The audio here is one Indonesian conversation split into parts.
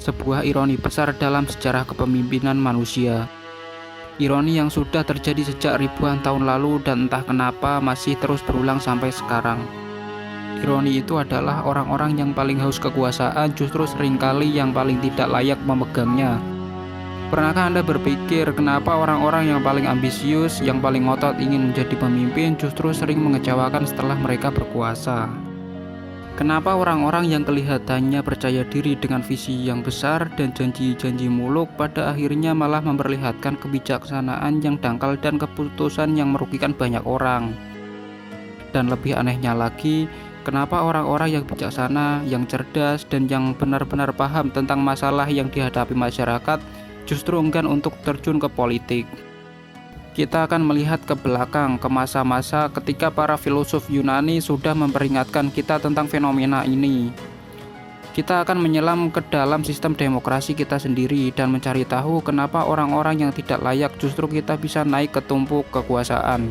sebuah ironi besar dalam sejarah kepemimpinan manusia. Ironi yang sudah terjadi sejak ribuan tahun lalu dan entah kenapa masih terus berulang sampai sekarang. Ironi itu adalah orang-orang yang paling haus kekuasaan justru seringkali yang paling tidak layak memegangnya. Pernahkah Anda berpikir kenapa orang-orang yang paling ambisius, yang paling ngotot ingin menjadi pemimpin justru sering mengecewakan setelah mereka berkuasa? Kenapa orang-orang yang kelihatannya percaya diri dengan visi yang besar dan janji-janji muluk pada akhirnya malah memperlihatkan kebijaksanaan yang dangkal dan keputusan yang merugikan banyak orang? Dan lebih anehnya lagi, kenapa orang-orang yang bijaksana, yang cerdas, dan yang benar-benar paham tentang masalah yang dihadapi masyarakat justru enggan untuk terjun ke politik? Kita akan melihat ke belakang, ke masa-masa ketika para filosof Yunani sudah memperingatkan kita tentang fenomena ini. Kita akan menyelam ke dalam sistem demokrasi kita sendiri dan mencari tahu kenapa orang-orang yang tidak layak justru kita bisa naik ke tumpuk kekuasaan.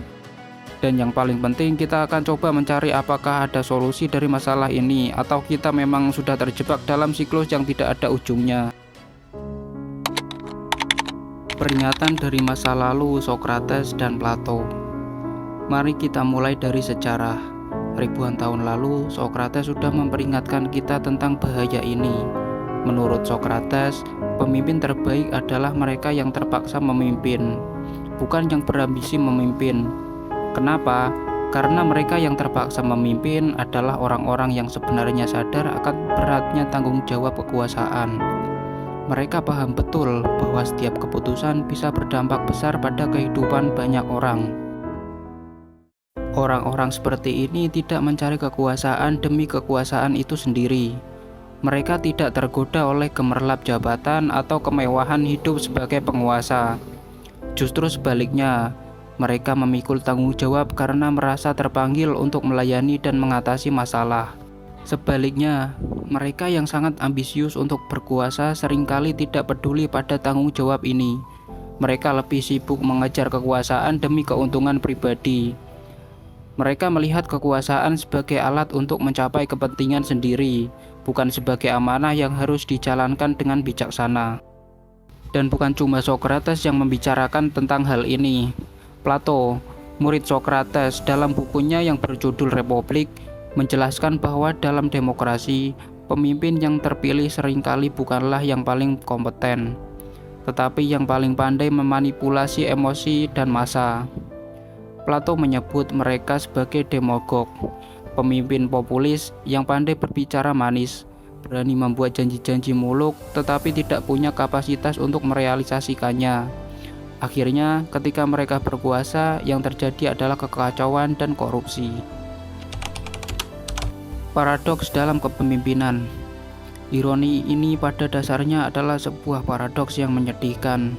Dan yang paling penting, kita akan coba mencari apakah ada solusi dari masalah ini atau kita memang sudah terjebak dalam siklus yang tidak ada ujungnya. Peringatan dari masa lalu Sokrates dan Plato. Mari kita mulai dari sejarah. Ribuan tahun lalu, Sokrates sudah memperingatkan kita tentang bahaya ini. Menurut Sokrates, pemimpin terbaik adalah mereka yang terpaksa memimpin, bukan yang berambisi memimpin. Kenapa? Karena mereka yang terpaksa memimpin adalah orang-orang yang sebenarnya sadar akan beratnya tanggung jawab kekuasaan. Mereka paham betul bahwa setiap keputusan bisa berdampak besar pada kehidupan banyak orang. Orang-orang seperti ini tidak mencari kekuasaan demi kekuasaan itu sendiri. Mereka tidak tergoda oleh gemerlap jabatan atau kemewahan hidup sebagai penguasa. Justru sebaliknya, mereka memikul tanggung jawab karena merasa terpanggil untuk melayani dan mengatasi masalah. Sebaliknya, mereka yang sangat ambisius untuk berkuasa seringkali tidak peduli pada tanggung jawab ini. Mereka lebih sibuk mengejar kekuasaan demi keuntungan pribadi. Mereka melihat kekuasaan sebagai alat untuk mencapai kepentingan sendiri, bukan sebagai amanah yang harus dijalankan dengan bijaksana. Dan bukan cuma Sokrates yang membicarakan tentang hal ini. Plato, murid Sokrates, dalam bukunya yang berjudul Republik, menjelaskan bahwa dalam demokrasi, pemimpin yang terpilih seringkali bukanlah yang paling kompeten, tetapi yang paling pandai memanipulasi emosi dan massa. Plato menyebut mereka sebagai demagog, pemimpin populis yang pandai berbicara manis, berani membuat janji-janji muluk, tetapi tidak punya kapasitas untuk merealisasikannya. Akhirnya, ketika mereka berkuasa, yang terjadi adalah kekacauan dan korupsi. Paradoks dalam kepemimpinan. Ironi ini pada dasarnya adalah sebuah paradoks yang menyedihkan.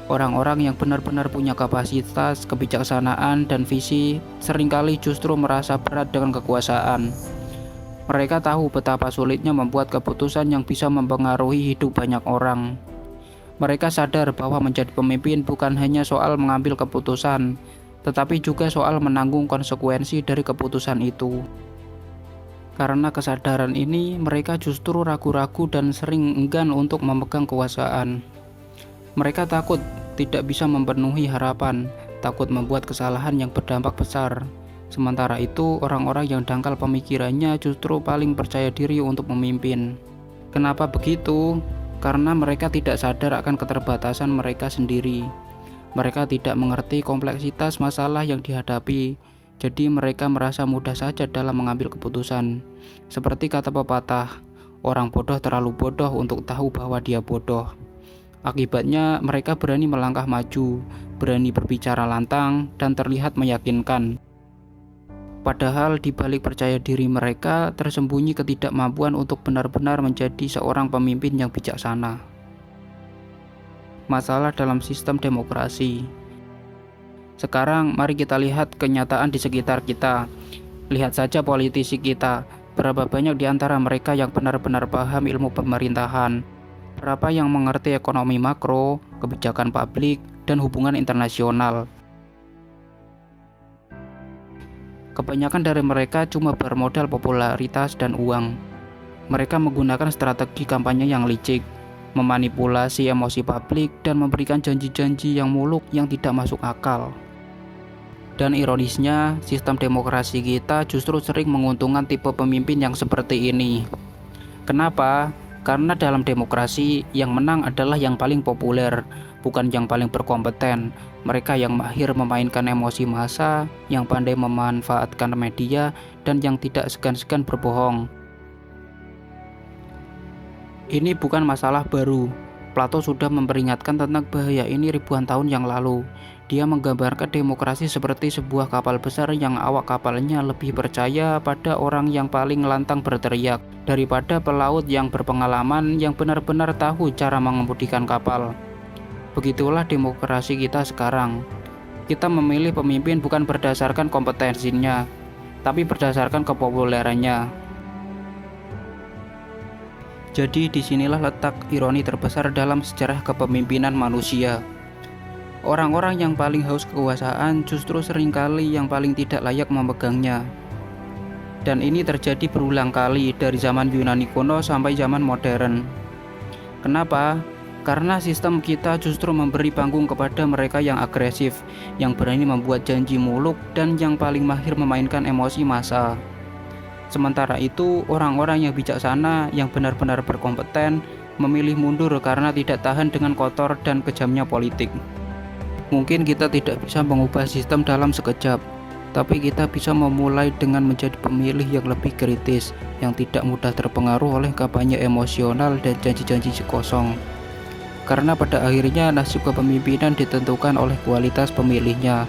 Orang-orang yang benar-benar punya kapasitas, kebijaksanaan, dan visi seringkali justru merasa berat dengan kekuasaan. Mereka tahu betapa sulitnya membuat keputusan yang bisa mempengaruhi hidup banyak orang. Mereka sadar bahwa menjadi pemimpin bukan hanya soal mengambil keputusan, tetapi juga soal menanggung konsekuensi dari keputusan itu. Karena kesadaran ini, mereka justru ragu-ragu dan sering enggan untuk memegang kekuasaan. Mereka takut tidak bisa memenuhi harapan, takut membuat kesalahan yang berdampak besar. Sementara itu, orang-orang yang dangkal pemikirannya justru paling percaya diri untuk memimpin. Kenapa begitu? Karena mereka tidak sadar akan keterbatasan mereka sendiri. Mereka tidak mengerti kompleksitas masalah yang dihadapi. Jadi mereka merasa mudah saja dalam mengambil keputusan. Seperti kata pepatah, orang bodoh terlalu bodoh untuk tahu bahwa dia bodoh. Akibatnya mereka berani melangkah maju, berani berbicara lantang, dan terlihat meyakinkan. Padahal di balik percaya diri mereka tersembunyi ketidakmampuan untuk benar-benar menjadi seorang pemimpin yang bijaksana. Masalah dalam sistem demokrasi. Sekarang mari kita lihat kenyataan di sekitar kita. Lihat saja politisi kita, berapa banyak di antara mereka yang benar-benar paham ilmu pemerintahan, berapa yang mengerti ekonomi makro, kebijakan publik, dan hubungan internasional. Kebanyakan dari mereka cuma bermodal popularitas dan uang. Mereka menggunakan strategi kampanye yang licik, memanipulasi emosi publik, dan memberikan janji-janji yang muluk yang tidak masuk akal. Dan ironisnya, sistem demokrasi kita justru sering menguntungkan tipe pemimpin yang seperti ini. Kenapa? Karena dalam demokrasi, yang menang adalah yang paling populer, bukan yang paling berkompeten. Mereka yang mahir memainkan emosi massa, yang pandai memanfaatkan media, dan yang tidak segan-segan berbohong. Ini bukan masalah baru. Plato sudah memperingatkan tentang bahaya ini ribuan tahun yang lalu. Dia menggambarkan demokrasi seperti sebuah kapal besar yang awak kapalnya lebih percaya pada orang yang paling lantang berteriak daripada pelaut yang berpengalaman yang benar-benar tahu cara mengemudikan kapal. Begitulah demokrasi kita sekarang. Kita memilih pemimpin bukan berdasarkan kompetensinya, tapi berdasarkan kepopulerannya. Jadi disinilah letak ironi terbesar dalam sejarah kepemimpinan manusia. Orang-orang yang paling haus kekuasaan justru seringkali yang paling tidak layak memegangnya. Dan ini terjadi berulang kali dari zaman Yunani kuno sampai zaman modern. Kenapa? Karena sistem kita justru memberi panggung kepada mereka yang agresif, yang berani membuat janji muluk, dan yang paling mahir memainkan emosi massa. Sementara itu, orang-orang yang bijaksana, yang benar-benar berkompeten, memilih mundur karena tidak tahan dengan kotor dan kejamnya politik. Mungkin kita tidak bisa mengubah sistem dalam sekejap, tapi kita bisa memulai dengan menjadi pemilih yang lebih kritis, yang tidak mudah terpengaruh oleh kampanye emosional dan janji-janji kosong. Karena pada akhirnya nasib kepemimpinan ditentukan oleh kualitas pemilihnya,